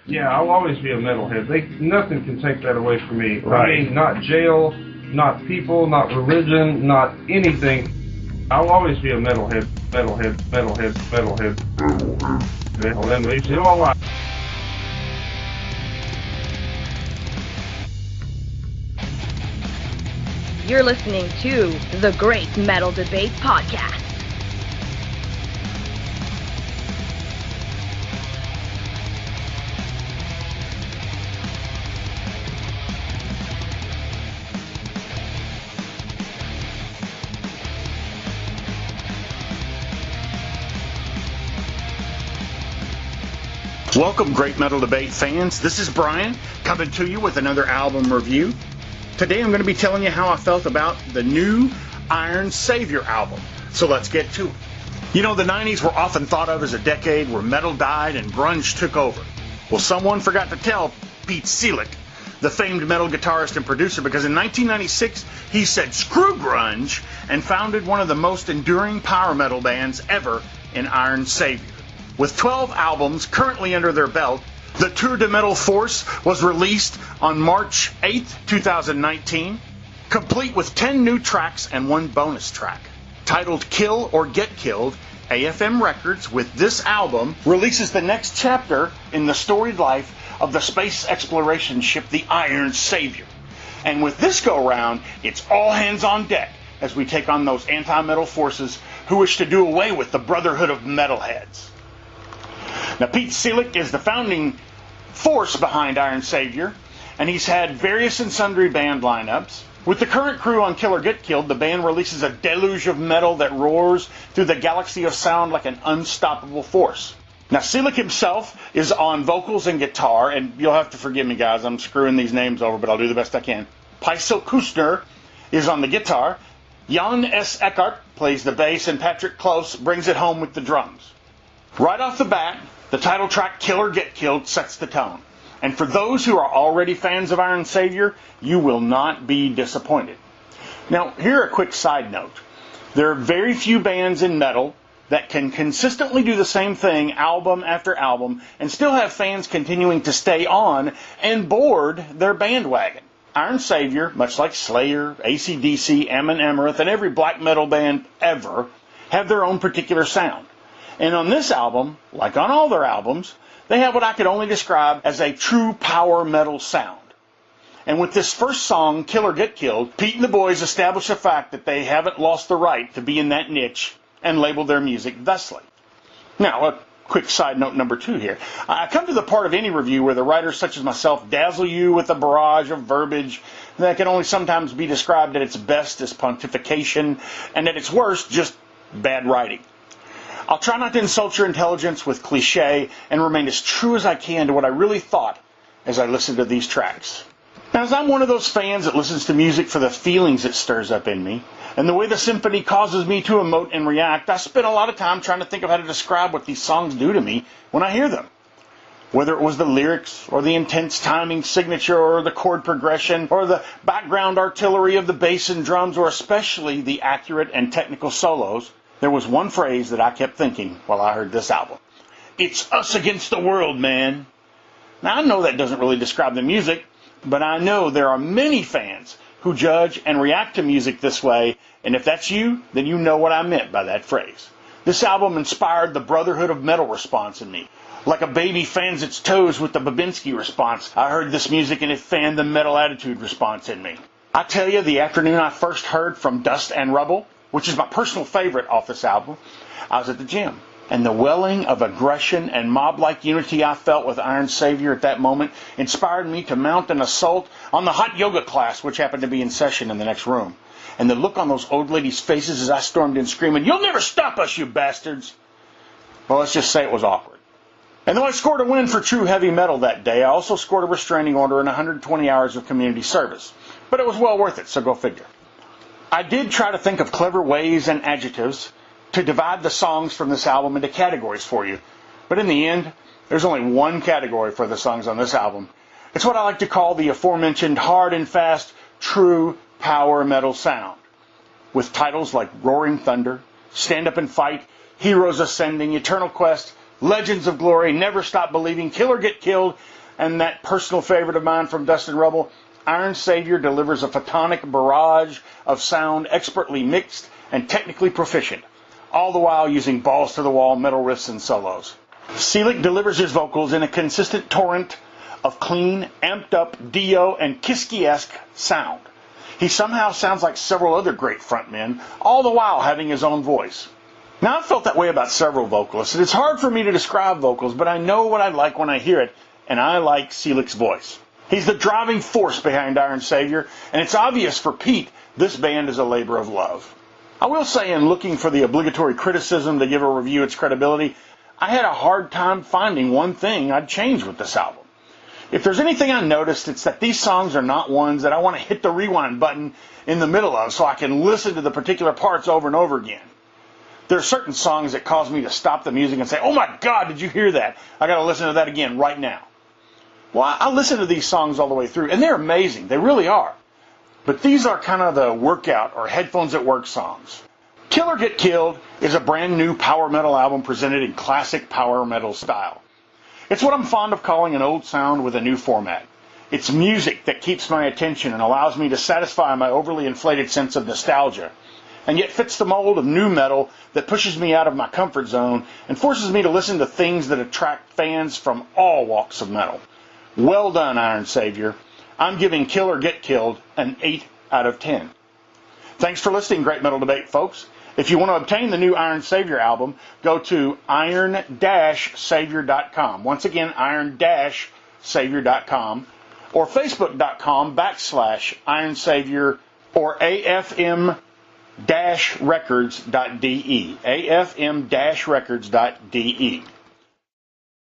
Yeah, I'll always be a metalhead. Nothing can take that away from me. Right. I mean, not jail, not people, not religion, not anything. I'll always be a metalhead, metalhead, metalhead, metalhead, metalhead. You know what? You're listening to the Great Metal Debate Podcast. Welcome, Great Metal Debate fans. This is Brian, coming to you with another album review. Today I'm going to be telling you how I felt about the new Iron Savior album. So let's get to it. You know, the 90s were often thought of as a decade where metal died and grunge took over. Well, someone forgot to tell Piet Sielck, the famed metal guitarist and producer, because in 1996 he said screw grunge and founded one of the most enduring power metal bands ever in Iron Savior. With 12 albums currently under their belt, the Tour de Metal Force was released on March 8, 2019, complete with 10 new tracks and one bonus track. Titled Kill or Get Killed, AFM Records, with this album, releases the next chapter in the storied life of the space exploration ship, the Iron Savior. And with this go-round, it's all hands on deck as we take on those anti-metal forces who wish to do away with the Brotherhood of Metalheads. Now, Piet Sielck is the founding force behind Iron Savior, and he's had various and sundry band lineups. With the current crew on Kill or Get Killed, the band releases a deluge of metal that roars through the galaxy of sound like an unstoppable force. Now, Sielck himself is on vocals and guitar, and you'll have to forgive me, guys, I'm screwing these names over, but I'll do the best I can. Piet Sielck is on the guitar, Jan S. Eckart plays the bass, and Patrick Close brings it home with the drums. Right off the bat, the title track, Kill or Get Killed, sets the tone. And for those who are already fans of Iron Savior, you will not be disappointed. Now, here a quick side note. There are very few bands in metal that can consistently do the same thing album after album and still have fans continuing to stay on and board their bandwagon. Iron Savior, much like Slayer, AC/DC, Amon Amarth, and every black metal band ever, have their own particular sound. And on this album, like on all their albums, they have what I could only describe as a true power metal sound. And with this first song, Kill or Get Killed, Pete and the boys establish the fact that they haven't lost the right to be in that niche and label their music thusly. Now, a quick side note number 2 here. I come to the part of any review where the writers such as myself dazzle you with a barrage of verbiage that can only sometimes be described at its best as pontification and at its worst just bad writing. I'll try not to insult your intelligence with cliche and remain as true as I can to what I really thought as I listened to these tracks. Now, as I'm one of those fans that listens to music for the feelings it stirs up in me, and the way the symphony causes me to emote and react, I spent a lot of time trying to think of how to describe what these songs do to me when I hear them. Whether it was the lyrics, or the intense timing signature, or the chord progression, or the background artillery of the bass and drums, or especially the accurate and technical solos, there was one phrase that I kept thinking while I heard this album. It's us against the world, man. Now, I know that doesn't really describe the music, but I know there are many fans who judge and react to music this way, and if that's you, then you know what I meant by that phrase. This album inspired the Brotherhood of Metal response in me. Like a baby fans its toes with the Babinski response, I heard this music and it fanned the Metal Attitude response in me. I tell you, the afternoon I first heard From Dust and Rubble, which is my personal favorite off this album, I was at the gym. And the welling of aggression and mob-like unity I felt with Iron Savior at that moment inspired me to mount an assault on the hot yoga class, which happened to be in session in the next room. And the look on those old ladies' faces as I stormed in screaming, "You'll never stop us, you bastards!" Well, let's just say it was awkward. And though I scored a win for true heavy metal that day, I also scored a restraining order and 120 hours of community service. But it was well worth it, so go figure. I did try to think of clever ways and adjectives to divide the songs from this album into categories for you. But in the end, there's only one category for the songs on this album. It's what I like to call the aforementioned hard and fast, true power metal sound. With titles like Roaring Thunder, Stand Up and Fight, Heroes Ascending, Eternal Quest, Legends of Glory, Never Stop Believing, Kill or Get Killed, and that personal favorite of mine from Dust and Rubble, Iron Savior delivers a photonic barrage of sound expertly mixed and technically proficient, all the while using balls-to-the-wall metal riffs and solos. Sielck delivers his vocals in a consistent torrent of clean, amped-up, Dio and Kiski-esque sound. He somehow sounds like several other great frontmen, all the while having his own voice. Now, I've felt that way about several vocalists, and it's hard for me to describe vocals, but I know what I like when I hear it, and I like Sielck's voice. He's the driving force behind Iron Savior, and it's obvious for Pete this band is a labor of love. I will say, in looking for the obligatory criticism to give a review its credibility, I had a hard time finding one thing I'd change with this album. If there's anything I noticed, it's that these songs are not ones that I want to hit the rewind button in the middle of so I can listen to the particular parts over and over again. There are certain songs that cause me to stop the music and say, oh my God, did you hear that? I got to listen to that again right now. Well, I listen to these songs all the way through, and they're amazing. They really are. But these are kind of the workout or headphones at work songs. Kill or Get Killed is a brand new power metal album presented in classic power metal style. It's what I'm fond of calling an old sound with a new format. It's music that keeps my attention and allows me to satisfy my overly inflated sense of nostalgia, and yet fits the mold of new metal that pushes me out of my comfort zone and forces me to listen to things that attract fans from all walks of metal. Well done, Iron Savior. I'm giving Kill or Get Killed an 8 out of 10. Thanks for listening, Great Metal Debate, folks. If you want to obtain the new Iron Savior album, go to iron-savior.com. Once again, iron-savior.com, or facebook.com/Iron Savior, or afm-records.de. afm-records.de.